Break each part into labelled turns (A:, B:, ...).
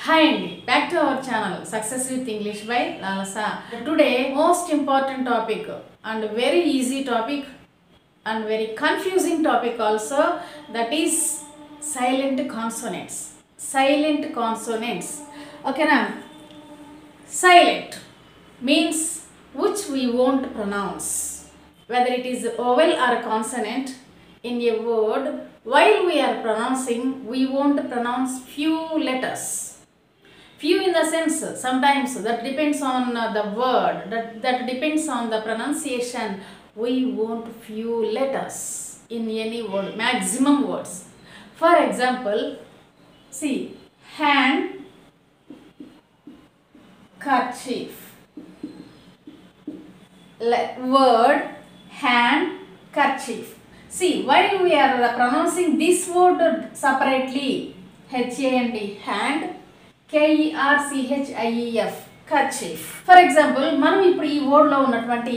A: Hi Andy, back to our channel Success with English by Lalasa. Today most important topic and very easy topic and very confusing topic also, that is silent consonants. Silent consonants. Okay na? Silent means which we won't pronounce. Whether it is vowel or consonant in a word, while we are pronouncing, we won't pronounce few letters. Few in the sense, sometimes that depends on the word, that depends on the pronunciation. We want few letters in any word, maximum words. For example, see, hand, kerchief. Word, hand, kerchief. See, while we are pronouncing this word separately, H-A-N-D, hand, K-E-R-C-H-I-E-F, kerchief. For example, మనం ఇప్పుడు ఈ వర్డ్లో ఉన్నటువంటి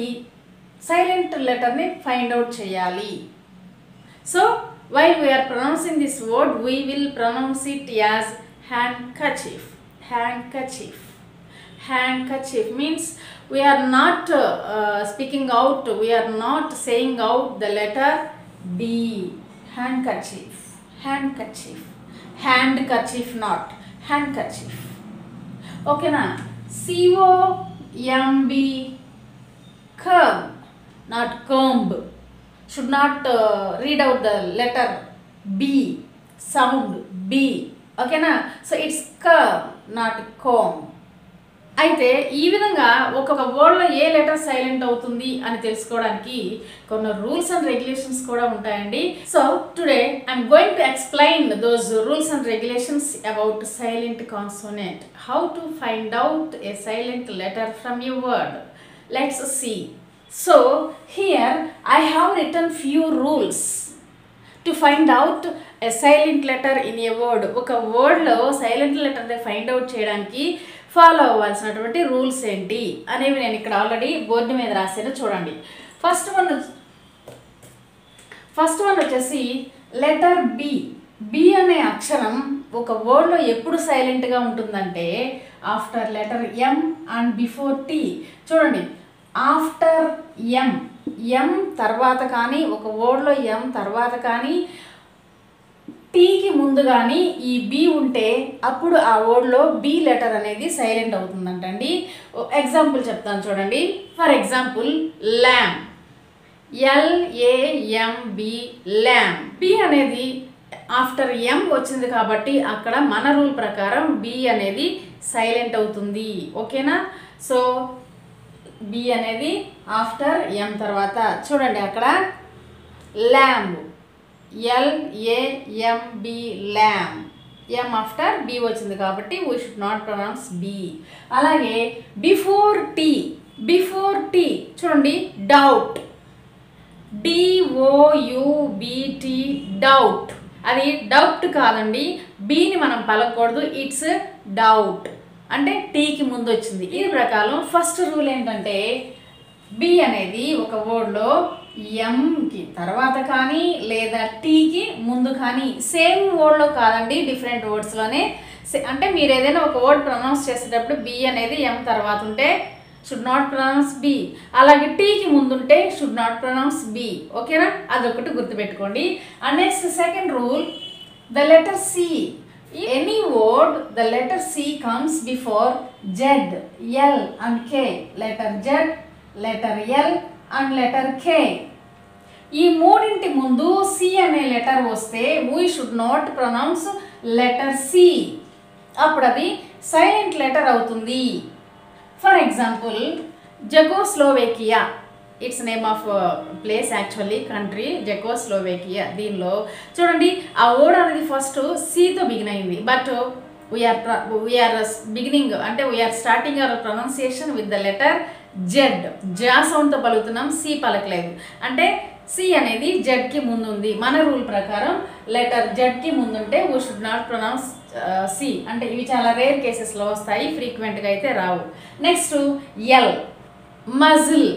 A: silent లెటర్ని find out చేయాలి. So while we are pronouncing this word, we will pronounce it as handkerchief. Handkerchief. Handkerchief means we are not speaking out, we are not saying out the letter D. Handkerchief. Handkerchief. Handkerchief not. Handkerchief. Okay na? C-O-M-B, comb, not comb. Should not read out the letter B, sound B. Okay na? So it's comb, not comb. అయితే ఈ విధంగా ఒక్కొక్క వర్డ్లో ఏ letter silent అవుతుంది అని తెలుసుకోవడానికి కొన్ని rules and regulations కూడా ఉంటాయండి. So today I'm going to explain those rules and regulations about silent consonant, how to find out a silent letter from a word. Let's see. So here I have written few rules to find out a silent letter in a word. ఒక వర్డ్లో silent లెటర్ని find out చేయడానికి follow అవ్వాల్సినటువంటి rules ఏంటి అనేవి నేను ఇక్కడ already board మీద రాసాను, చూడండి. ఫస్ట్ వన్ వచ్చేసి లెటర్ బి. బి అనే అక్షరం ఒక వర్డ్లో ఎప్పుడు సైలెంట్గా ఉంటుందంటే after letter M and before T. చూడండి, ఆఫ్టర్ ఎం తర్వాత కానీ, ఒక వర్డ్లో ఎం తర్వాత కానీ, టీకి ముందు కానీ ఈ బి ఉంటే అప్పుడు ఆ వర్డ్లో బి లెటర్ అనేది సైలెంట్ అవుతుందంటండి. ఎగ్జాంపుల్ చెప్తాను చూడండి. For example lamb, LAMB, lamb. B అనేది ఆఫ్టర్ ఎం వచ్చింది కాబట్టి అక్కడ మన రూల్ ప్రకారం బి అనేది సైలెంట్ అవుతుంది. ఓకేనా? సో బి అనేది ఆఫ్టర్ ఎం తర్వాత చూడండి, అక్కడ ల్యామ్, LAMB, ల్యామ్. ఎం ఆఫ్టర్ బి వచ్చింది కాబట్టి we should not pronounce B. అలాగే బిఫోర్ టీ చూడండి, డౌట్, DOUBT, డౌట్. అది డౌట్ కాదండి, బిని మనం పలకూడదు, ఇట్స్ డౌట్, అంటే టీకి ముందు వచ్చింది. ఈ ప్రకారం ఫస్ట్ రూల్ ఏంటంటే బి అనేది ఒక వర్డ్లో ఎంకి తర్వాత కానీ లేదా టీకి ముందు కానీ, సేమ్ వర్డ్లో కాదండి, డిఫరెంట్ వర్డ్స్లోనే. అంటే మీరు ఏదైనా ఒక వర్డ్ ప్రొనౌన్స్ చేసేటప్పుడు బి అనేది ఎం తర్వాత ఉంటే షుడ్ నాట్ ప్రొనౌన్స్ బి, అలాగే టీకి ముందుంటే షుడ్ నాట్ ప్రొనౌన్స్ బి. ఓకేనా? అదొకటి గుర్తుపెట్టుకోండి. And next second rule, the letter C. Any word the letter C comes before Z, L and K. Letter Z, letter L and letter K. ఈ మూడింటి ముందు C అనే లెటర్ వస్తే we should not pronounce letter C, అప్పుడు అది silent letter అవుతుంది. For example Czechoslovakia, it's name of place, actually country Czechoslovakia. దీనిలో చూడండి, ఆ వర్డ్ అనేది ఫస్ట్ సితో బిగిన్ అయింది, బట్ వీఆర్ బిగినింగ్ అంటే we are starting our pronunciation with the letter Z. జా సౌండ్తో పలుకుతున్నాం, సి పలకలేదు. అంటే సి అనేది జెడ్కి ముందు ఉంది. మన రూల్ ప్రకారం లెటర్ జెడ్కి ముందుంటే we should not pronounce C. అంటే ఇవి చాలా రేర్ కేసెస్లో వస్తాయి, ఫ్రీక్వెంట్గా అయితే రావు. Next L, muscle,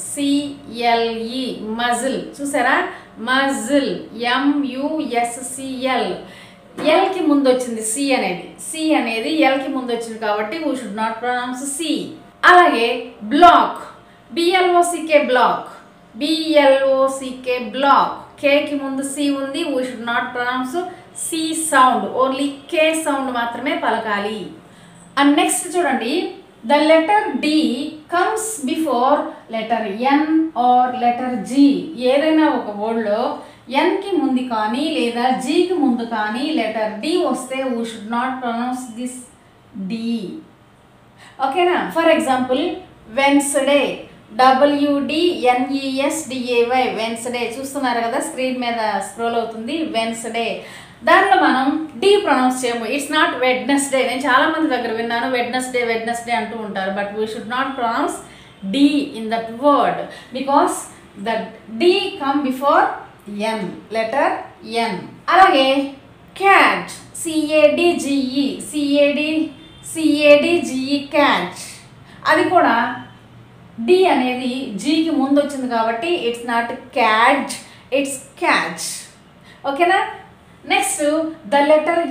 A: MUSCLE, muscle. చూసారా? Muscle, MUSCL. ఎల్కి ముందు వచ్చింది సి అనేది ఎల్కి ముందు వచ్చింది కాబట్టి we should not pronounce C. అలాగే block, B L O C K block, B L O C K block, కేకి ముందు సి ఉంది, we should not pronounce C sound, only K sound మాత్రమే పలకాలి. అండ్ నెక్స్ట్ చూడండి, the letter D comes before letter N or letter G. ఏదైనా ఒక వర్డ్లో ఎన్కి ముందు కానీ లేదా జీకి ముందు కానీ లెటర్ డి వస్తే we should not pronounce this D. ఓకేనా? For example Wednesday, WDNESDAY, Wednesday. చూస్తున్నారు కదా స్క్రీన్ మీద స్క్రోల్ అవుతుంది, వెన్స్డే. దానిలో మనం డి ప్రొనౌన్స్ చేయము. It's not Wednesday. నేను చాలా మంది దగ్గర విన్నాను వెడ్నెస్డే అంటూ ఉంటారు, but we should not pronounce D in that word because that did come before N, letter N. అలాగే క్యాట్, CADGE క్యాచ్, అది కూడా డి అనేది జీకి ముందు వచ్చింది కాబట్టి it's not catch, it's catch. ఓకేనా? నెక్స్ట్ ద లెటర్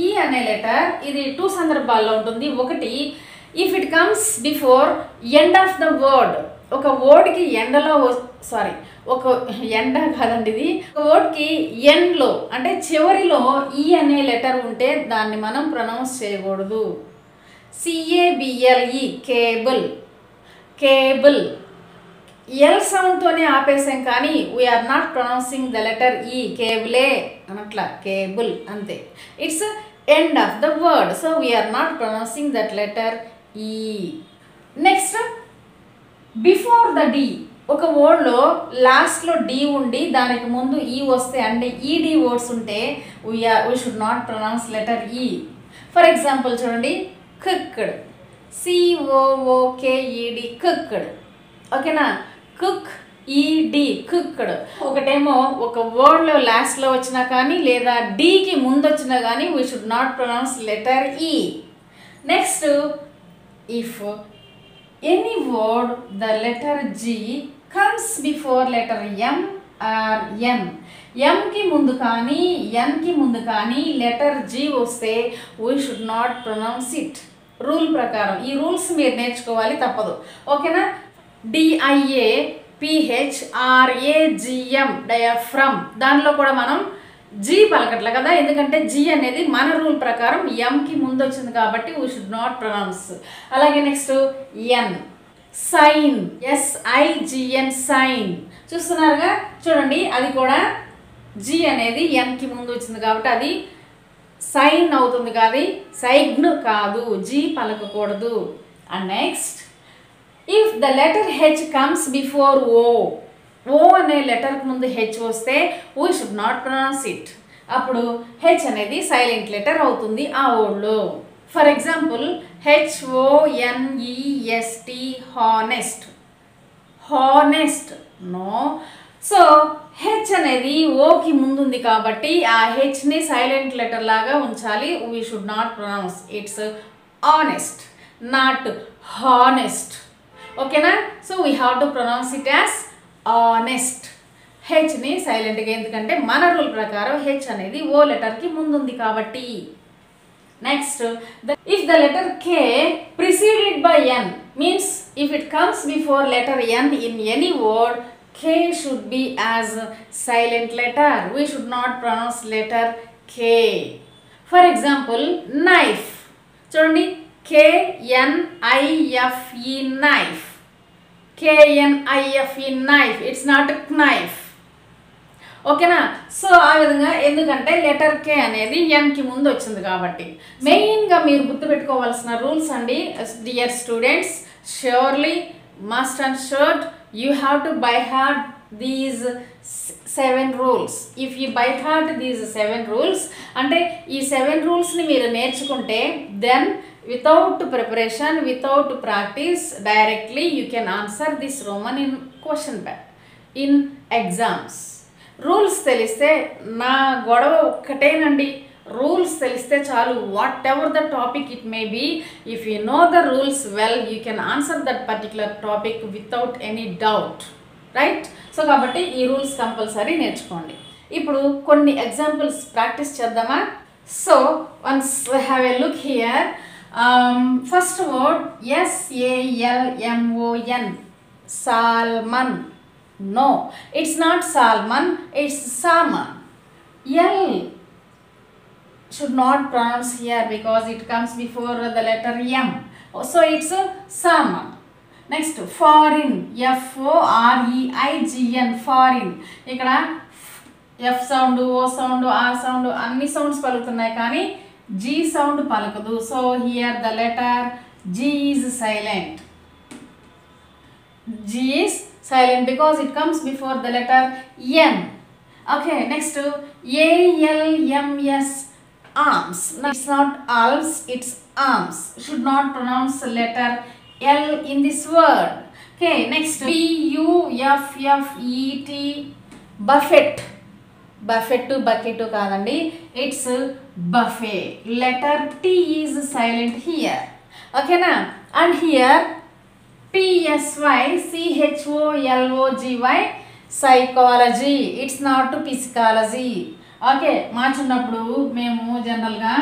A: ఈ అనే లెటర్ ఇది 2 సందర్భాల్లో ఉంటుంది. ఒకటి, if it comes before end of the word. ఒక వర్డ్కి ఒక ఎండ కాదండి ఇది, ఒక వర్డ్కి ఎండ్లో అంటే చివరిలో ఈ అనే లెటర్ ఉంటే దాన్ని మనం ప్రొనౌన్స్ చేయకూడదు. CABLE cable, cable. ఎల్ సౌండ్తోనే ఆపేసాం కానీ we are not pronouncing the letter E, కేబులే అనట్లా, కేబుల్ అంతే. It's end of the word, so we are not pronouncing that letter E. Next before the D. ఒక వర్డ్లో లాస్ట్లో డి ఉండి దానికి ముందు ఈ వస్తే అంటే ఈడి వర్డ్స్ ఉంటే we should not pronounce letter E. For example చూడండి, కుక్డ్, COOKED, కుక్డ్. ఓకేనా? Cook, ED, cooked. ఒకటేమో ఒక వర్డ్లో లాస్ట్లో వచ్చినా కానీ లేదా డీకి ముందు వచ్చినా కానీ we should not pronounce letter E. Next, if any word the letter G comes before letter M or N. ఎంకి ముందు కానీ ఎన్కి ముందు కానీ లెటర్ జీ వస్తే we should not pronounce it. Rule ప్రకారం ఈ రూల్స్ మీరు నేర్చుకోవాలి, తప్పదు. ఓకేనా? DIAPHRAGM డయాఫ్రమ్, దానిలో కూడా మనం జీ పలకట్లే కదా, ఎందుకంటే జీ అనేది మన రూల్ ప్రకారం ఎంకి ముందు వచ్చింది కాబట్టి వీ షుడ్ నాట్ ప్రొనౌన్స్. అలాగే నెక్స్ట్ ఎన్, సైన్, SIGN సైన్. చూస్తున్నారుగా చూడండి, అది కూడా జీ అనేది ఎన్కి ముందు వచ్చింది కాబట్టి అది సైన్ అవుతుంది కాదు, సైగ్న్ కాదు, జీ పలకకూడదు. And next, if the letter H comes before O అనే లెటర్కి ముందు హెచ్ వస్తే we should not pronounce it. అప్పుడు హెచ్ అనేది సైలెంట్ లెటర్ అవుతుంది ఆ వర్డ్లో. For example HONEST, honest, honest no. So H అనేది ఓకి ముందుంది కాబట్టి ఆ హెచ్ని సైలెంట్ లెటర్ లాగా ఉంచాలి. We should not pronounce it's honest, not honest. ఓకేనా? So we have to pronounce it as honest. హెచ్ని సైలెంట్గా, ఎందుకంటే మన రూల్ ప్రకారం హెచ్ అనేది ఓ లెటర్కి ముందుంది కాబట్టి. Next, if the letter K preceded by N means if it comes before letter N in any word, K should be as silent letter. We should not pronounce letter K. For example, knife. చూడండి, KNIFE, knife. KNIFE, knife. It's not a knife. ఓకేనా? So ఆ విధంగా, ఎందుకంటే letter K అనేది ఎన్కి ముందు వచ్చింది కాబట్టి. మెయిన్గా మీరు గుర్తుపెట్టుకోవాల్సిన రూల్స్ అండి dear students, surely must and should you have to by heart these 7 rules. If you by heart these 7 rules అంటే ఈ 7 rulesని మీరు నేర్చుకుంటే then without preparation, without practice, directly you can answer this roman in question bank in exams. Rules తెలిస్తే, నా గొడవ ఒక్కటేనండి, rules తెలిస్తే చాలు. Whatever the topic it may be, if you know the rules well you can answer that particular topic without any doubt, right? So కాబట్టి ఈ rules compulsory నేర్చుకోండి. ఇప్పుడు కొన్ని ఎగ్జాంపుల్స్ ప్రాక్టీస్ చేద్దామా? So once have a look here. First word SALMON, salmon. No, it's not salmon, it's salmon. L should not pronounce here because it comes before the letter M. So it's salmon. Next, foreign, FOREIGN, foreign. ఇక్కడ F sound, O sound, R sound అన్ని sounds పలుకుతున్నాయి కానీ G sound పలకదు. So here the letter G is silent. G is silent because it comes before the letter M. Okay, next ALMS, arms. No, it's not arms, it's arms. Should not pronounce the letter L in this word. Okay, next BUFFET, buffet. Buffet to bucket కాదండి, it's buffet. Letter T is silent here. Okay na? And here PSYCHOLOGY, psychology. It's not psychology. Okay, మా చిన్నప్పుడు మేము జనరల్గా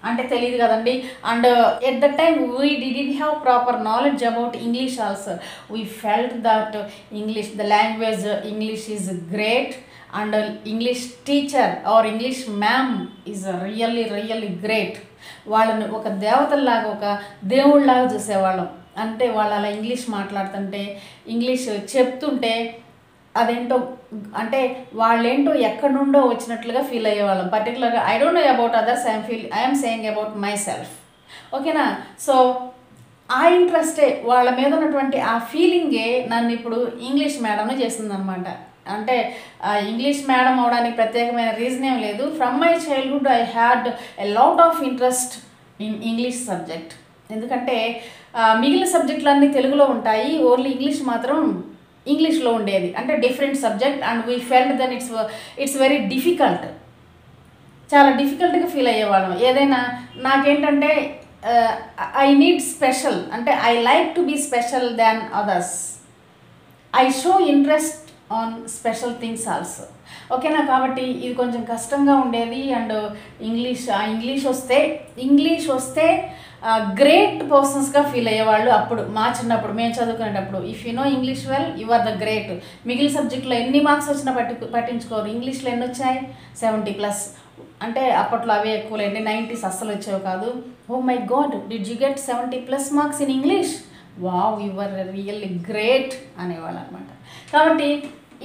A: అంటే తెలియదు కదండి, and at the time we didn't have proper knowledge about English also. We felt that English, the language English is great and English teacher or English ma'am is really great. వాళ్ళని ఒక దేవతల్లాగా, ఒక దేవుళ్ళలాగా చూసేవాళ్ళం. అంటే వాళ్ళు అలా ఇంగ్లీష్ మాట్లాడుతుంటే, English చెప్తుంటే అదేంటో అంటే వాళ్ళేంటో ఎక్కడి నుండో వచ్చినట్లుగా ఫీల్ అయ్యేవాళ్ళం. పర్టికులర్గా I don't know about others, I'm saying about my self. ఓకేనా? సో ఆ ఇంట్రెస్టే, వాళ్ళ మీద ఉన్నటువంటి ఆ ఫీలింగే నన్ను ఇప్పుడు ఇంగ్లీష్ మేడంను చేసిందనమాట. అంటే ఇంగ్లీష్ మేడం అవడానికి ప్రత్యేకమైన రీజన్ ఏం లేదు. From my childhood I had a lot of interest in English subject. ఎందుకంటే మిగిలిన సబ్జెక్టులన్నీ తెలుగులో ఉంటాయి, ఓన్లీ ఇంగ్లీష్ మాత్రం ఇంగ్లీష్లో ఉండేది. అంటే different subject and we felt then it's very difficult. చాలా డిఫికల్ట్గా ఫీల్ అయ్యేవాళ్ళం. ఏదైనా నాకేంటంటే ఐ నీడ్ స్పెషల్, అంటే I like to be special than others. I show interest on special things also. ఓకేనా? కాబట్టి ఇది కొంచెం కష్టంగా ఉండేది. అండ్ ఇంగ్లీష్ వస్తే గ్రేట్ పర్సన్స్గా ఫీల్ అయ్యేవాళ్ళు అప్పుడు మా చిన్నప్పుడు మేము చదువుకునేటప్పుడు. If you know English well you are the great. మిగిలిన సబ్జెక్టులో ఎన్ని మార్క్స్ వచ్చినా పట్టించుకోరు. ఇంగ్లీష్లో ఎన్ని వచ్చాయి? 70+. అంటే అప్పట్లో అవే ఎక్కువలేండి, 90s అస్సలు వచ్చేవి కాదు. Oh my god, did you get 70+ marks in English? Wow, you are really great అనేవాళ్ళు అనమాట. కాబట్టి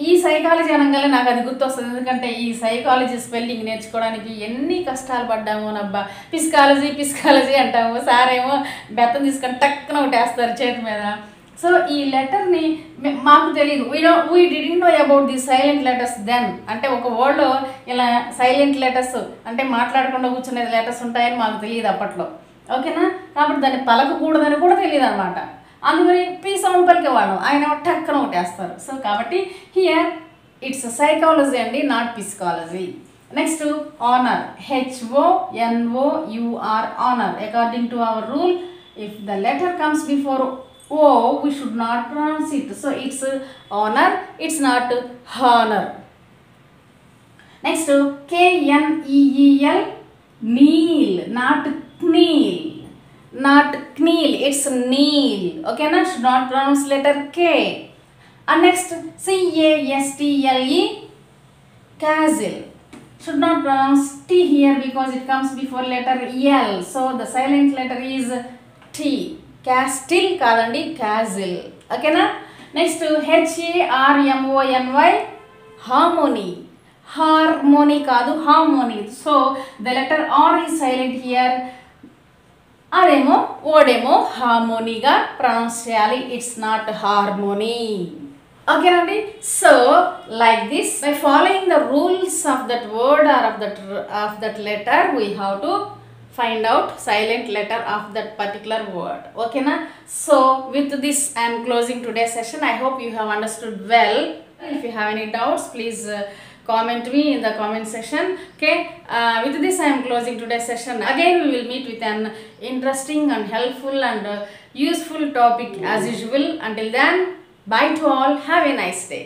A: ఈ సైకాలజీ అనగానే నాకు అది గుర్తొస్తుంది. ఎందుకంటే ఈ సైకాలజీ స్పెల్లింగ్ నేర్చుకోవడానికి ఎన్ని కష్టాలు పడ్డాము నబ్బా. పిస్కాలజీ అంటాము, సారేమో బెత్తం తీసుకొని టక్కున ఒకటేస్తారు చేతి మీద. సో ఈ లెటర్ని మాకు తెలియదు, we didn't know about the silent letters then. అంటే ఒక వర్డ్లో ఇలా సైలెంట్ లెటర్స్ అంటే మాట్లాడకుండా కూర్చునే లెటర్స్ ఉంటాయని మాకు తెలియదు అప్పట్లో. ఓకేనా? కాబట్టి దాన్ని పలకకూడదని కూడా తెలియదు అనమాట. అందుకని పీ సౌండ్ పలికేవాళ్ళం, ఆయన టక్కన ఒకటేస్తారు. సో కాబట్టి హియర్ ఇట్స్ సైకాలజీ అండి, not psychology. Next honour, HONOUR, honour. According to our rule, if the letter comes before O, we should not pronounce it. So it's honor, it's not honor. Next KNEEL, kneel, not kneel. Not kneel, it's kneel. Okay, na? Should not pronounce letter K. And next CASTLE, castle. Should not pronounce T here because it comes before letter L. So the silent letter is T. Castle కాదండి, castle. ఓకేనా? Next HARMONY, harmony. Harmony కాదు, harmony. సో ద లెటర్ R is silent here. అదేమో ఓడేమో హార్మోనీగా pronounce చేయాలి. It's not harmony. ఓకేనండి? So like this, by following the rules of that word or of that letter, we have to find out silent letter of that particular word. Okay na? So with this I am closing today's session. I hope you have understood well. If you have any doubts, please comment me in the comment section. Okay, with this I am closing today's session. Again we will meet with an interesting and helpful and useful topic as usual. Until then, bye to all, have a nice day.